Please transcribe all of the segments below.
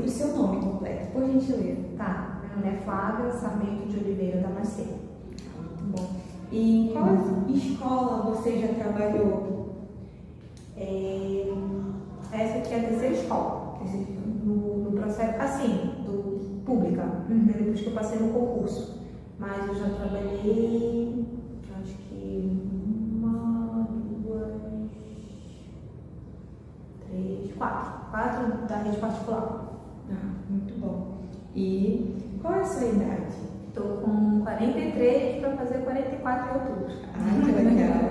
o seu nome completo, por gentileza. Tá, meu nome é Flávia Sarmento de Oliveira Damasceno. Muito bom. E em qual escola você já trabalhou? Essa aqui é a terceira escola. No processo, assim, pública, depois que eu passei no concurso. Mas eu já trabalhei, acho que uma, duas, três, quatro da rede particular. Muito bom. E qual é a sua idade? Estou com 43 para fazer 44 em outubro. Que legal.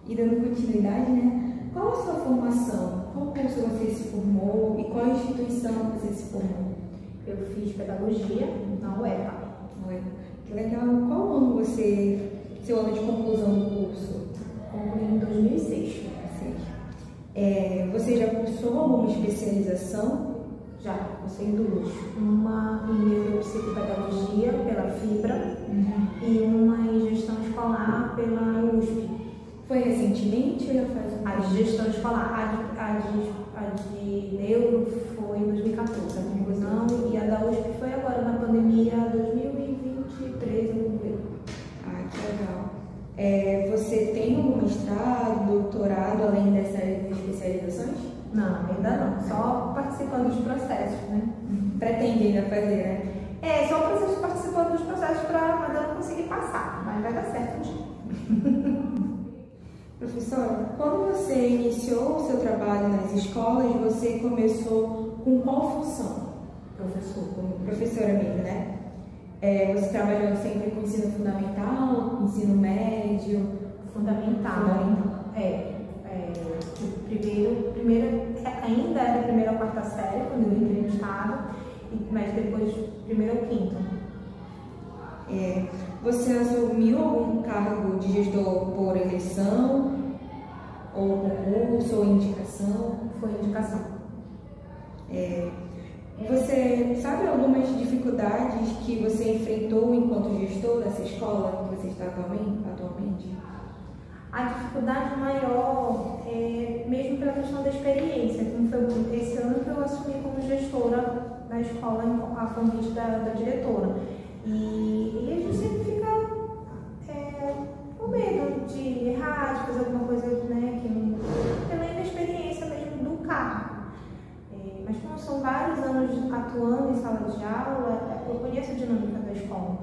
E dando continuidade, né? Qual a sua formação? Qual curso você se formou e qual instituição você se formou? Eu fiz pedagogia na UEPA. Que legal. Qual ano seu ano de conclusão do curso? Concluí em 2006. Você já cursou alguma especialização? Já, cursei duas. Uma em neuropsicopedagogia pela FIBRA e uma em gestão escolar pela USP. Foi recentemente ou já faz um tempo? A de gestão escolar, a de neuro foi em 2014, a conclusão, e a da USP foi agora na pandemia 2023, eu não lembro. Que legal. Você tem algum mestrado, doutorado, além dessas especializações? Não, ainda não, só participando dos processos, né? Pretende ainda fazer, né? Só participando dos processos mas eu não consegui passar, mas vai dar certo um dia. Professora, quando você iniciou o seu trabalho nas escolas, você começou com qual função? Como professora mesmo, né? Você trabalhou sempre com ensino fundamental, ensino médio? Fundamental. Primeiro, ainda era a primeira ou quarta série, quando eu entrei no estado, mas depois primeiro ou quinto. Você assumiu algum cargo de gestor por eleição, ou concurso, ou indicação? Foi indicação. Você sabe algumas dificuldades que você enfrentou enquanto gestor dessa escola que você está atualmente? A dificuldade maior é mesmo pela questão da experiência, como foi esse ano que eu assumi como gestora da escola a convite da diretora. E a gente sempre fica com medo de errar, de fazer alguma coisa, né, pela inexperiência mesmo do cargo. Mas como são vários anos atuando em sala de aula, eu conheço a dinâmica da escola,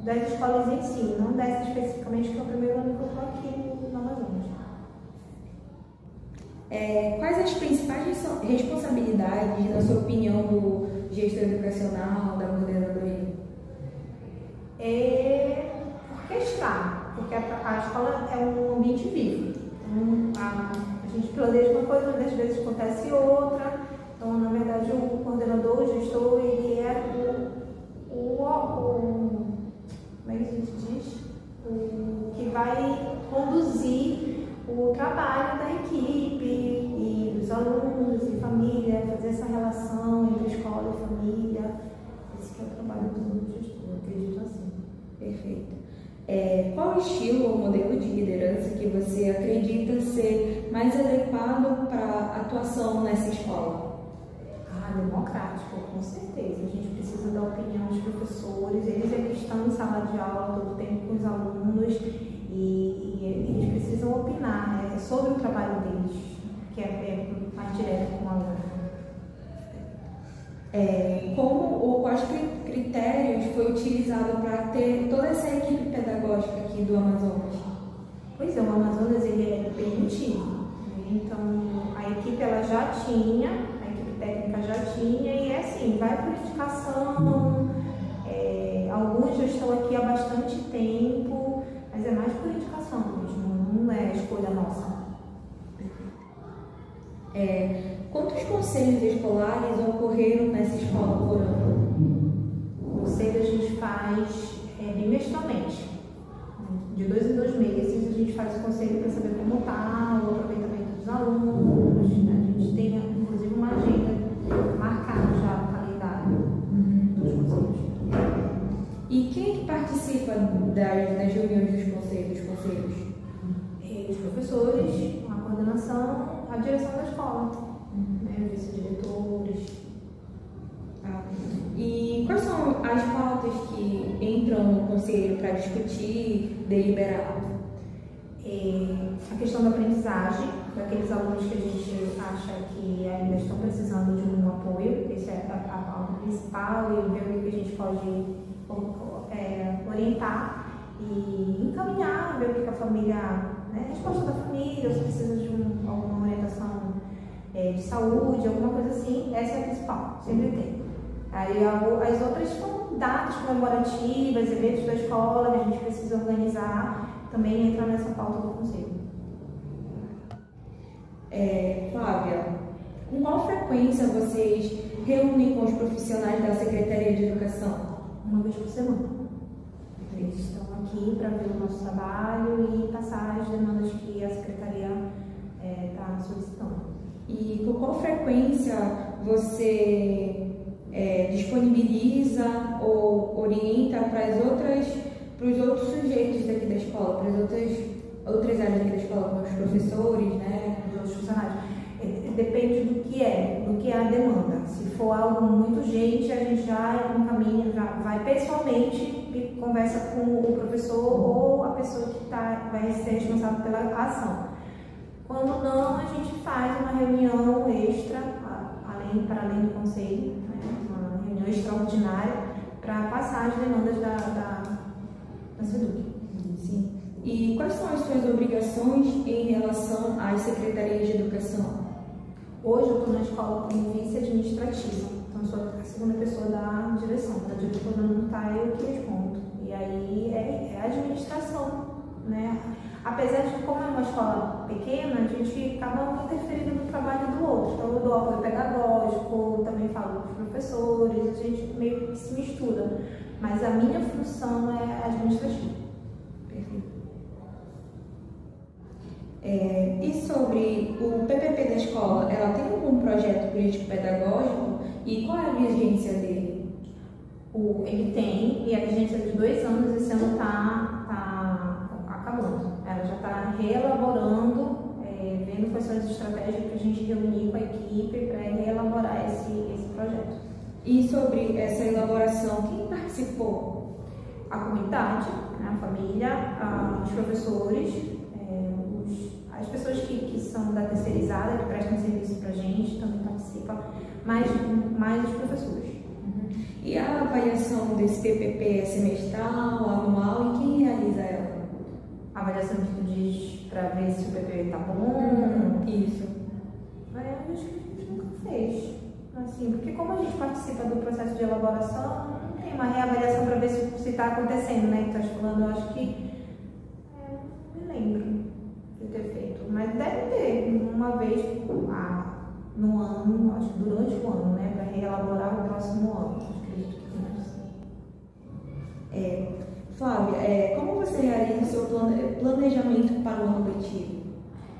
das escolas em si, não dessa especificamente, que é o primeiro ano que eu estou aqui no Amazonas. Quais as principais responsabilidades, na sua opinião, do gestor educacional, da coordenadoria? Orquestrar, porque a escola é um ambiente vivo. Então, a gente planeja uma coisa, mas às vezes acontece outra. Então, na verdade, o coordenador, o gestor, ele é como é que a gente diz? O que vai conduzir o trabalho da equipe e dos alunos e família, fazer essa relação entre escola e família. Esse que é o trabalho do gestor, eu acredito assim. Perfeito. Qual o estilo ou modelo de liderança que você acredita ser mais adequado para a atuação nessa escola? Democrático, com certeza. A gente precisa da opinião dos professores, eles é que estão em sala de aula todo o tempo com os alunos e eles precisam opinar sobre o trabalho deles, que é mais direto com o aluno. Como ou quais critérios foi utilizado para ter toda essa equipe pedagógica aqui do Amazonas? Pois é, o Amazonas ele é permitido, né? Então a equipe ela já tinha, a equipe técnica já tinha, e assim, vai por indicação. Alguns já estão aqui há bastante tempo, mas é mais por indicação mesmo, não é escolha nossa. Quantos conselhos escolares ocorreram nessa escola por ano? O conselho a gente faz bimestralmente. De 2 em 2 meses a gente faz o conselho para saber como está o aproveitamento dos alunos. A gente tem inclusive uma agenda marcada já no calendário dos conselhos. E quem é que participa das reuniões dos conselhos? Os professores, a coordenação, a direção da escola. meus vice-diretores. E quais são as pautas que entram no conselho para discutir, deliberar? A questão da aprendizagem, daqueles alunos que a gente acha que ainda estão precisando de um apoio, essa é a pauta principal, e ver o que a gente pode orientar e encaminhar, ver o que a família, né, a resposta da família, ou se precisa de alguma orientação de saúde, alguma coisa assim. Essa é a principal, sempre tem. Aí as outras são datas comemorativas, eventos da escola que a gente precisa organizar, também entra nessa pauta do conselho. Flávia, com qual frequência vocês reúnem com os profissionais da Secretaria de Educação? Uma vez por semana. Eles estão aqui para ver o nosso trabalho e passar as demandas que a Secretaria está solicitando. E com qual frequência você disponibiliza ou orienta para os outros sujeitos daqui da escola, para as outras áreas daqui da escola, como os professores, né, os outros funcionários? Depende do que é a demanda. Se for algo muito urgente, a gente já encaminha, já vai pessoalmente e conversa com o professor ou a pessoa que vai ser responsável pela ação. Quando não, a gente faz uma reunião extra, para além do conselho, né, uma reunião extraordinária para passar as demandas da SEDUC. Sim. E quais são as suas obrigações em relação às secretarias de educação? Hoje eu estou na escola como vice-administrativa, então sou a segunda pessoa da direção. A diretora não está, eu que respondo. E aí é a administração, né? Apesar de, como é uma escola pequena, a gente acaba interferindo no trabalho do outro. Então eu dou apoio pedagógico, também falo com os professores, a gente meio que se mistura. Mas a minha função é administrativa. Perfeito. E sobre o PPP da escola, ela tem algum projeto político-pedagógico e qual é a vigência dele? Ele tem, e a vigência é de 2 anos, esse ano está acabando. Ela já está reelaborando, vendo quais são as estratégias para a gente reunir com a equipe para reelaborar esse projeto. E sobre essa elaboração, quem participou? A comunidade, a família, os professores, as pessoas que são da terceirizada, que prestam serviço para a gente, também participam, mais os professores. E a avaliação desse PPP é semestral, anual, e quem realiza ela? A avaliação que tu diz para ver se o PPP está bom? Isso. Eu acho que a gente nunca fez. Assim, porque como a gente participa do processo de elaboração, não tem uma reavaliação para ver se está acontecendo, né? Que tu estás falando, eu acho que... não me lembro de ter feito. Mas deve ter uma vez no ano, acho que durante o ano, né? Para reelaborar o próximo ano. Acredito que tenha. Flávia, como você realiza o seu planejamento para o ano letivo?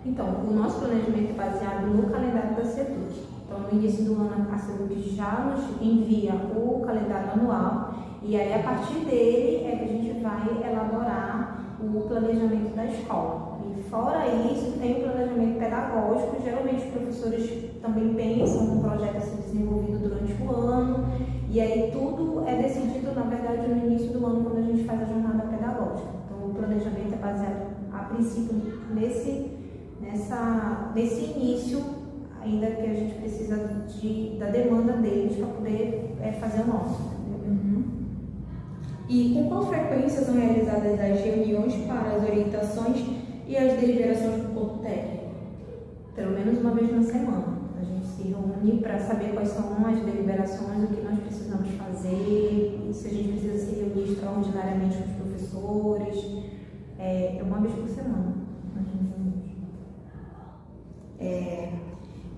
Então, o nosso planejamento é baseado no calendário da SEDUC. Então, no início do ano, a SEDUC já nos envia o calendário anual e aí, a partir dele, que a gente vai elaborar o planejamento da escola. E fora isso, tem o planejamento pedagógico. Geralmente, os professores também pensam no projeto a ser desenvolvido durante o ano. E aí, tudo é decidido, na verdade, no início do ano, quando a gente faz a jornada pedagógica. Então, o planejamento é baseado, a princípio, nesse início, ainda que a gente precisa da demanda deles para poder fazer o nosso. E com qual frequência são realizadas as reuniões para as orientações e as deliberações do corpo técnico? Pelo menos uma vez na semana. A gente se reúne para saber quais são as deliberações, o que nós precisamos fazer, e se a gente precisa se reunir extraordinariamente com os professores. É uma vez por semana.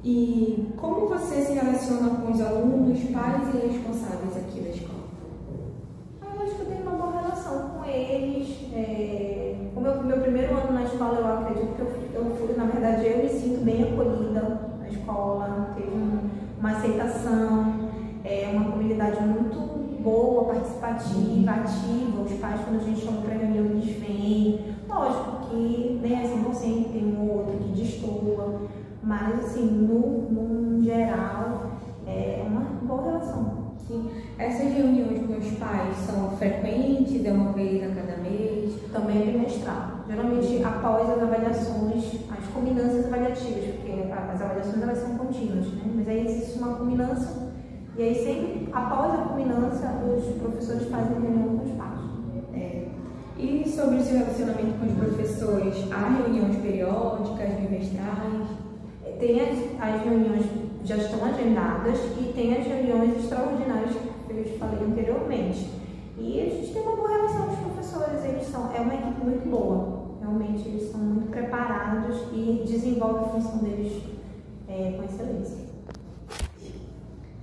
E como você se relaciona com os alunos, pais e responsáveis aqui da escola? Eu acho que eu tenho uma boa relação com eles. Como é o meu primeiro ano na escola, eu acredito que eu fui, na verdade, eu me sinto bem acolhida na escola, teve uma aceitação, uma comunidade muito boa, participativa, ativa. Os pais, quando a gente chama para reunião, eles vêm. Lógico que nem é 100%, tem um ou outro que destoa. Mas, assim, no geral, é uma vez a cada mês? Também é bimestral. Geralmente após as avaliações, as culminâncias avaliativas, porque as avaliações elas são contínuas, né? Mas aí existe uma culminância e aí sempre após a culminância os professores fazem reunião com os pais. E sobre o seu relacionamento com os professores, há reuniões periódicas, bimestrais? Tem as reuniões que já estão agendadas e tem as reuniões extraordinárias que eu te falei anteriormente. E a gente tem uma boa relação com os professores, é uma equipe muito boa. Realmente eles são muito preparados e desenvolvem a função deles com excelência.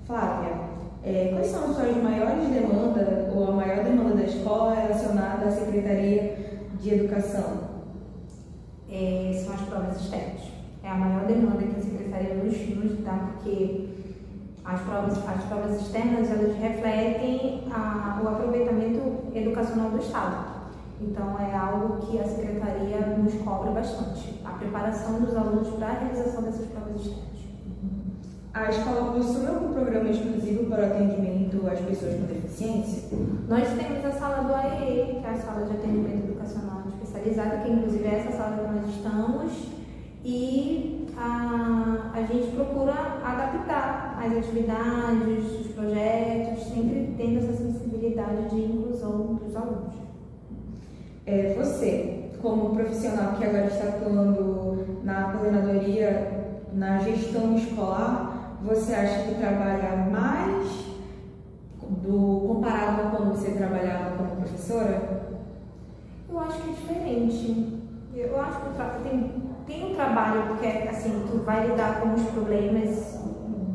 Flávia, quais são as suas maiores demandas ou a maior demanda da escola relacionada à Secretaria de Educação? São as provas externas. É a maior demanda que a Secretaria nos dá, porque as provas externas elas refletem o aproveitamento educacional do Estado. Então é algo que a Secretaria nos cobra bastante, a preparação dos alunos para a realização dessas provas externas. A escola possui algum programa exclusivo para o atendimento às pessoas com deficiência? Nós temos a sala do AEE, que é a sala de atendimento educacional especializada, que inclusive é essa sala que nós estamos, e a gente procura adaptar as atividades, os projetos, sempre tendo essa sensibilidade de inclusão dos alunos. Você, como profissional que agora está atuando na coordenadoria, na gestão escolar, você acha que trabalha mais comparado a quando você trabalhava como professora? Eu acho que é diferente. Eu acho que tem um trabalho, porque assim, tu vai lidar com os problemas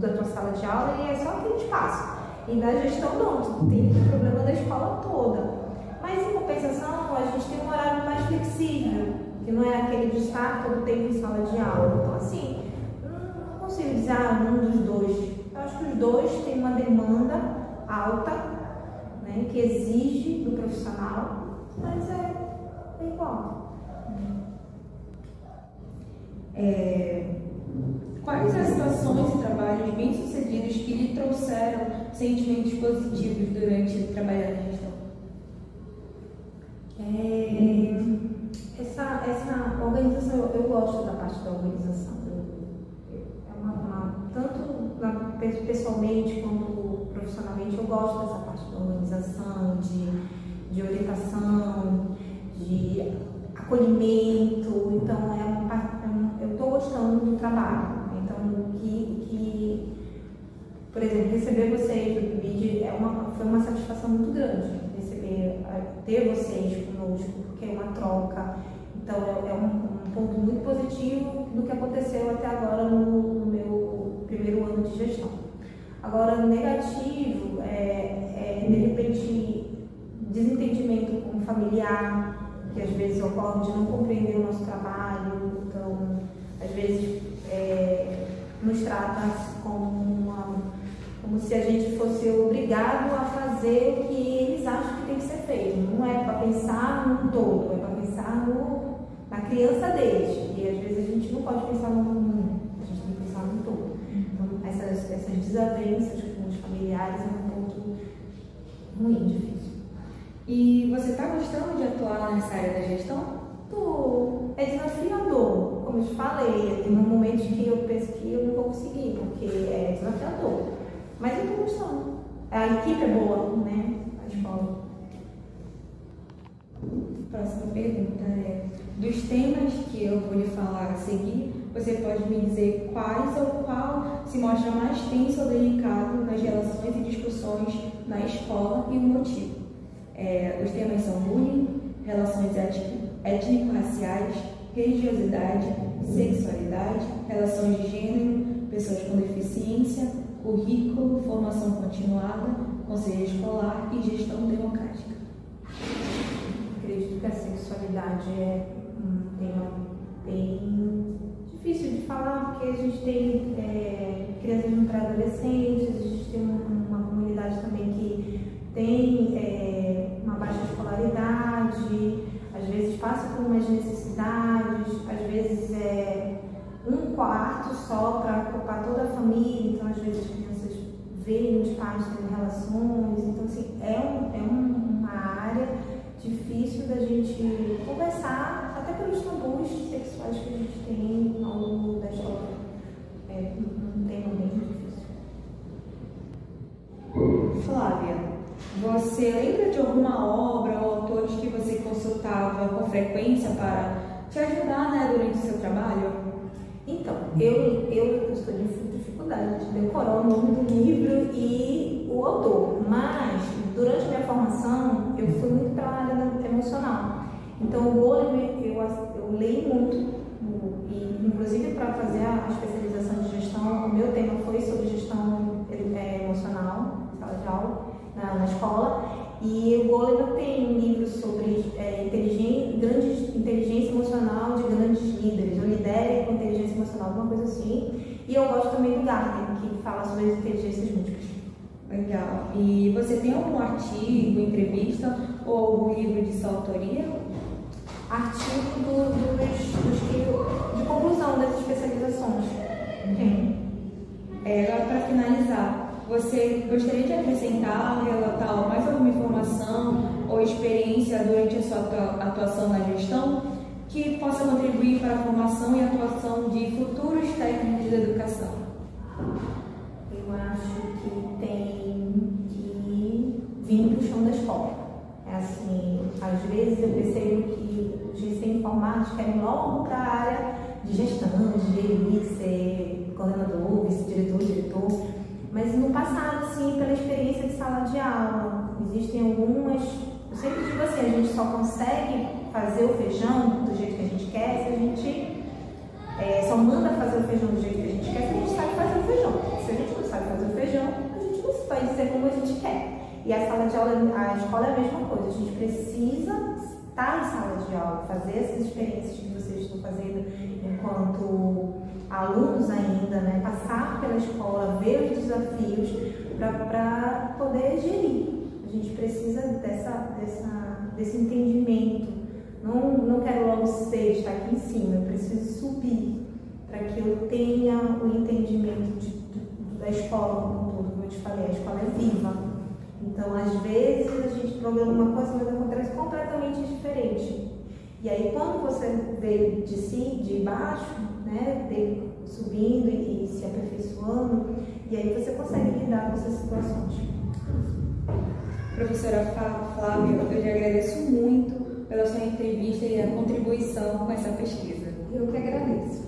da tua sala de aula e é só aquele espaço. E na gestão não, tu tem o problema da escola toda. Mas em compensação, a gente tem um horário mais flexível, que não é aquele de estar todo tempo em sala de aula. Então assim, não consigo dizer um dos dois. Eu acho que os dois têm uma demanda alta, né, que exige do profissional, mas é igual. Quais as situações e trabalhos bem-sucedidos que lhe trouxeram sentimentos positivos durante trabalhar na gestão? Essa organização, eu gosto da parte da organização. Tanto pessoalmente quanto profissionalmente, eu gosto dessa parte da organização, de orientação, de acolhimento. Então, eu estou gostando do trabalho. Então, por exemplo, receber vocês do PIBID foi uma satisfação muito grande. Ter vocês conosco, porque é uma troca. Então, é um ponto muito positivo do que aconteceu até agora no meu primeiro ano de gestão. Agora, negativo de repente, desentendimento com o familiar, que às vezes ocorre de não compreender o nosso trabalho. Então, às vezes, nos trata como se a gente fosse obrigado a fazer o que eles acham que tem que ser feito. Não é para pensar no todo, é para pensar na criança deles. E às vezes a gente não pode pensar no mundo, a gente tem que pensar no todo. Então, essas desavenças com os familiares é um ponto ruim, difícil. E você está gostando de atuar nessa área da gestão? Tô. É desafiador, como eu te falei. Tem momentos que eu penso que eu não vou conseguir, porque é desafiador. Mas eu estou gostando. A equipe é boa, né? A escola. Próxima pergunta dos temas que eu vou lhe falar a seguir, você pode me dizer quais ou qual se mostra mais tenso ou delicado nas relações e discussões na escola e o motivo. Os temas são bullying, relações étnico-raciais, religiosidade, sexualidade, relações de gênero, pessoas com deficiência, currículo, formação continuada, conselho escolar e gestão democrática. Acredito que a sexualidade é um tema bem difícil de falar, porque a gente tem crianças de pré-adolescentes, a gente tem uma comunidade também que tem uma baixa escolaridade, às vezes passa por umas necessidades, às vezes um quarto só para ocupar toda a família, então às vezes as crianças veem os pais tendo relações, então assim, é uma área difícil da gente conversar, até pelos tabus sexuais que a gente tem ao longo da história. É um tema bem difícil. Flávia, você lembra de alguma obra ou autores que você consultava com frequência para te ajudar, né, durante o seu trabalho? Então, eu estou de dificuldade de decorar o nome do livro e o autor, mas durante a minha formação eu fui muito para a área emocional. Então, o Goleman eu leio muito, e inclusive para fazer a especialização de gestão, o meu tema foi sobre gestão emocional, sala de aula, na escola. E o Goleman tem um livro sobre inteligência emocional de grandes líderes, ou lidere com inteligência emocional, alguma coisa assim. E eu gosto também do Gardner, que fala sobre as inteligências múltiplas. Legal. E você tem algum artigo, entrevista ou algum livro de sua autoria? Artigo de conclusão das especializações. Tem. Agora, para finalizar, você gostaria de acrescentar, relatar mais alguma informação ou experiência durante a sua atuação na gestão que possa contribuir para a formação e atuação de futuros técnicos de educação? Eu acho que tem que vir para o chão da escola. É assim, às vezes eu percebo que os recém-formados querem logo para a área de gestão, de gerir, ser coordenador, vice-diretor, diretor, mas não passaram assim pela experiência de sala de aula. Existem algumas, eu sempre digo assim, a gente só consegue fazer o feijão do jeito que a gente quer se a gente só manda fazer o feijão do jeito que a gente quer se a gente sabe fazer o feijão. Se a gente não sabe fazer o feijão, a gente não vai dizer como a gente quer. E a sala de aula, a escola é a mesma coisa, a gente precisa estar em sala de aula, fazer essas experiências que vocês estão fazendo enquanto alunos ainda, né? Passar pela escola, ver os desafios para poder gerir. A gente precisa desse entendimento. Não quero logo estar aqui em cima, eu preciso subir para que eu tenha o entendimento da escola como um todo. Como eu te falei, a escola é viva. Então, às vezes, a gente programa uma coisa, mas acontece completamente diferente. E aí, quando você vê de baixo, né, subindo e se aperfeiçoando, e aí você consegue lidar com essas situações. Professora Flávia, eu lhe agradeço muito pela sua entrevista e a contribuição com essa pesquisa. Eu que agradeço.